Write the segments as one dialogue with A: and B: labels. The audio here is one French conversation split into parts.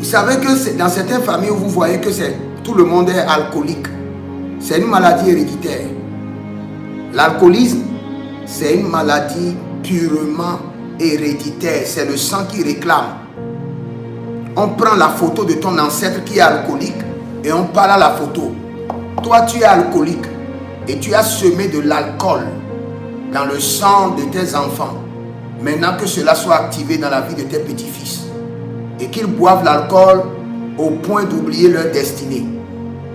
A: Vous savez que dans certaines familles où vous voyez que tout le monde est alcoolique, c'est une maladie héréditaire. L'alcoolisme, c'est une maladie purement héréditaire. C'est le sang qui réclame. On prend la photo de ton ancêtre qui est alcoolique et on parle à la photo. Toi, tu es alcoolique et tu as semé de l'alcool dans le sang de tes enfants. Maintenant que cela soit activé dans la vie de tes petits-fils et qu'ils boivent l'alcool au point d'oublier leur destinée.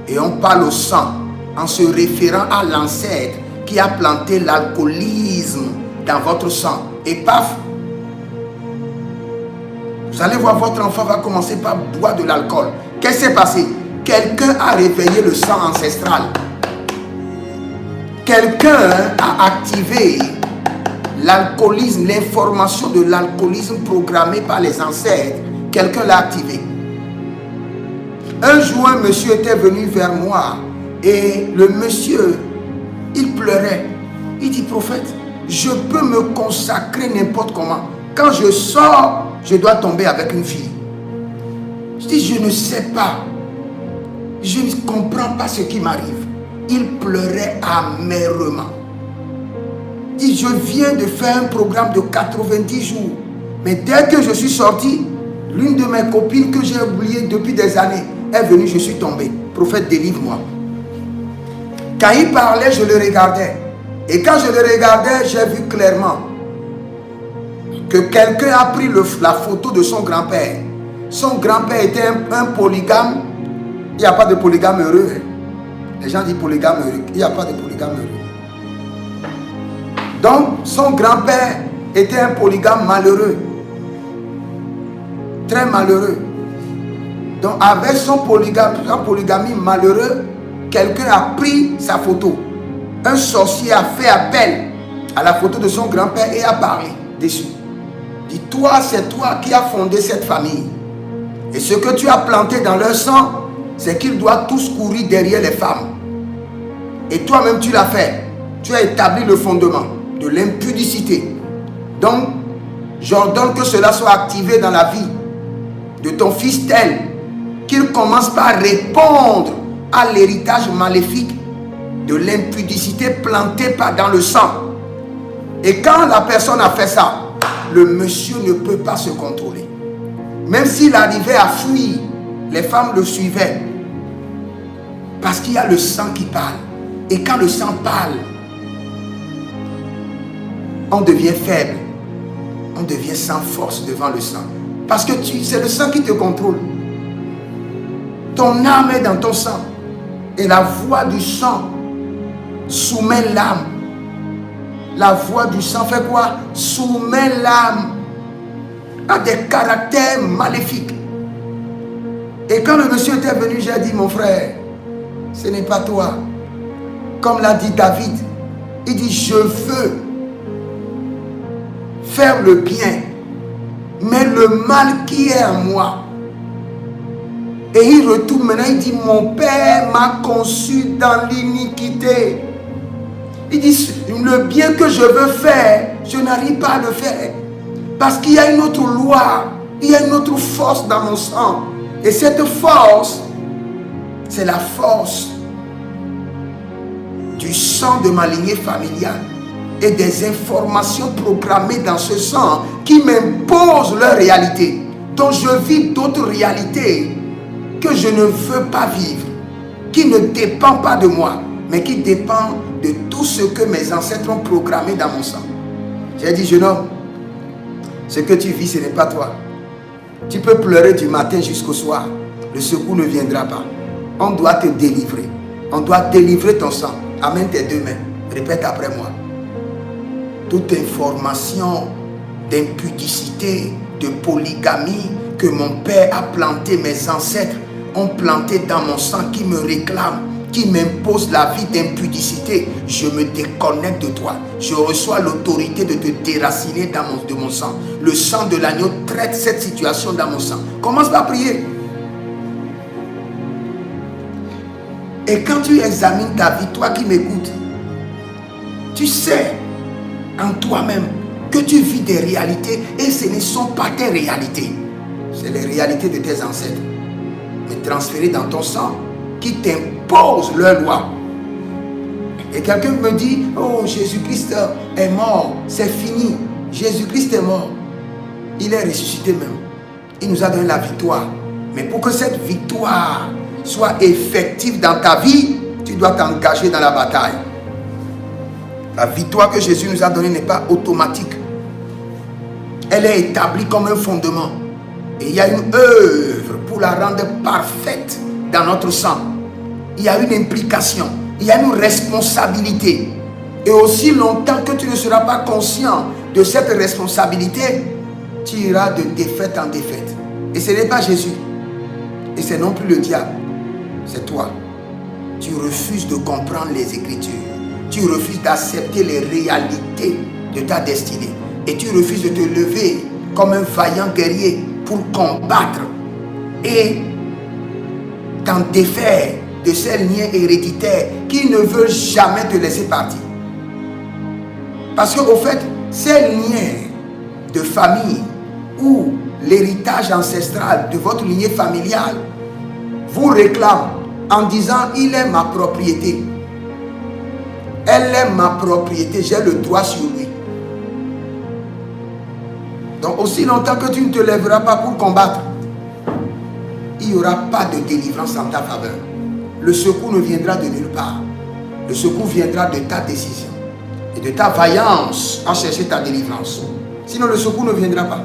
A: Et on parle au sang en se référant à l'ancêtre qui a planté l'alcoolisme dans votre sang. Et paf, vous allez voir, votre enfant va commencer par boire de l'alcool. Qu'est-ce qui s'est passé? Quelqu'un a réveillé le sang ancestral. Quelqu'un a activé l'alcoolisme, l'information de l'alcoolisme programmée par les ancêtres. Quelqu'un l'a activé. Un jour, un monsieur était venu vers moi et le monsieur, il pleurait. Il dit, prophète, je peux me consacrer n'importe comment. Quand je sors, je dois tomber avec une fille. Je dis, je ne sais pas. Je ne comprends pas ce qui m'arrive. Il pleurait amèrement. Il dit, je viens de faire un programme de 90 jours. Mais dès que je suis sorti, l'une de mes copines que j'ai oubliée depuis des années est venue, je suis tombé. Prophète, délivre-moi. Quand il parlait, je le regardais. Et quand je le regardais, j'ai vu clairement que quelqu'un a pris la photo de son grand-père. Son grand-père était un polygame. Il n'y a pas de polygame heureux. Les gens disent polygame heureux. Il n'y a pas de polygame heureux. Donc, son grand-père était un polygame malheureux. Très malheureux. Donc, avec son polygamie malheureux, quelqu'un a pris sa photo. Un sorcier a fait appel à la photo de son grand-père et a parlé dessus. Dit, toi, c'est toi qui as fondé cette famille. Et ce que tu as planté dans leur sang, c'est qu'ils doivent tous courir derrière les femmes. Et toi-même, tu l'as fait. Tu as établi le fondement de l'impudicité. Donc, j'ordonne que cela soit activé dans la vie de ton fils tel qu'il commence par répondre à l'héritage maléfique de l'impudicité plantée dans le sang. Et quand la personne a fait ça, le monsieur ne peut pas se contrôler. Même s'il arrivait à fuir, les femmes le suivaient. Parce qu'il y a le sang qui parle. Et quand le sang parle, on devient faible. On devient sans force devant le sang. Parce que c'est le sang qui te contrôle. Ton âme est dans ton sang. Et la voix du sang soumet l'âme. La voix du sang fait quoi? Soumet l'âme à des caractères maléfiques. Et quand le monsieur était venu, j'ai dit, mon frère, ce n'est pas toi. Comme l'a dit David, il dit, je veux faire le bien, mais le mal qui est en moi. Et il retourne maintenant, il dit, mon père m'a conçu dans l'iniquité. Il dit, le bien que je veux faire, je n'arrive pas à le faire. Parce qu'il y a une autre loi, il y a une autre force dans mon sang. Et cette force, c'est la force du sang de ma lignée familiale et des informations programmées dans ce sang qui m'imposent leur réalité. Donc je vis d'autres réalités que je ne veux pas vivre, qui ne dépendent pas de moi, mais qui dépendent de tout ce que mes ancêtres ont programmé dans mon sang. J'ai dit, jeune homme, ce que tu vis, ce n'est pas toi. Tu peux pleurer du matin jusqu'au soir. Le secours ne viendra pas. On doit te délivrer. On doit délivrer ton sang. Amène tes deux mains. Répète après moi. Toute information d'impudicité, de polygamie que mon père a planté, mes ancêtres ont planté dans mon sang, qui me réclame, qui m'impose la vie d'impudicité, je me déconnecte de toi. Je reçois l'autorité de te déraciner de mon sang. Le sang de l'agneau traite cette situation dans mon sang. Commence par prier. Et quand tu examines ta vie, toi qui m'écoutes, tu sais en toi-même que tu vis des réalités et ce ne sont pas tes réalités. c'est les réalités de tes ancêtres, mais transférées dans ton sang, qui t'imposent leur loi. Et quelqu'un me dit, oh, Jésus-Christ est mort, c'est fini. Jésus-Christ est mort. Il est ressuscité même. Il nous a donné la victoire. Mais pour que cette victoire soit effective dans ta vie, tu dois t'engager dans la bataille. La victoire que Jésus nous a donnée n'est pas automatique. Elle est établie comme un fondement. Et il y a une œuvre pour la rendre parfaite dans notre sang. Il y a une implication. Il y a une responsabilité. Et aussi longtemps que tu ne seras pas conscient de cette responsabilité, tu iras de défaite en défaite. Et ce n'est pas Jésus. Et c'est non plus le diable. C'est toi. Tu refuses de comprendre les Écritures. Tu refuses d'accepter les réalités de ta destinée. Et tu refuses de te lever comme un vaillant guerrier pour combattre et t'en défaire de ces liens héréditaires qui ne veulent jamais te laisser partir. Parce qu'au fait, ces liens de famille ou l'héritage ancestral de votre lignée familiale vous réclament en disant, il est ma propriété. Elle est ma propriété, j'ai le droit sur lui. Donc aussi longtemps que tu ne te lèveras pas pour combattre, il n'y aura pas de délivrance en ta faveur. Le secours ne viendra de nulle part. Le secours viendra de ta décision et de ta vaillance à chercher ta délivrance. Sinon le secours ne viendra pas.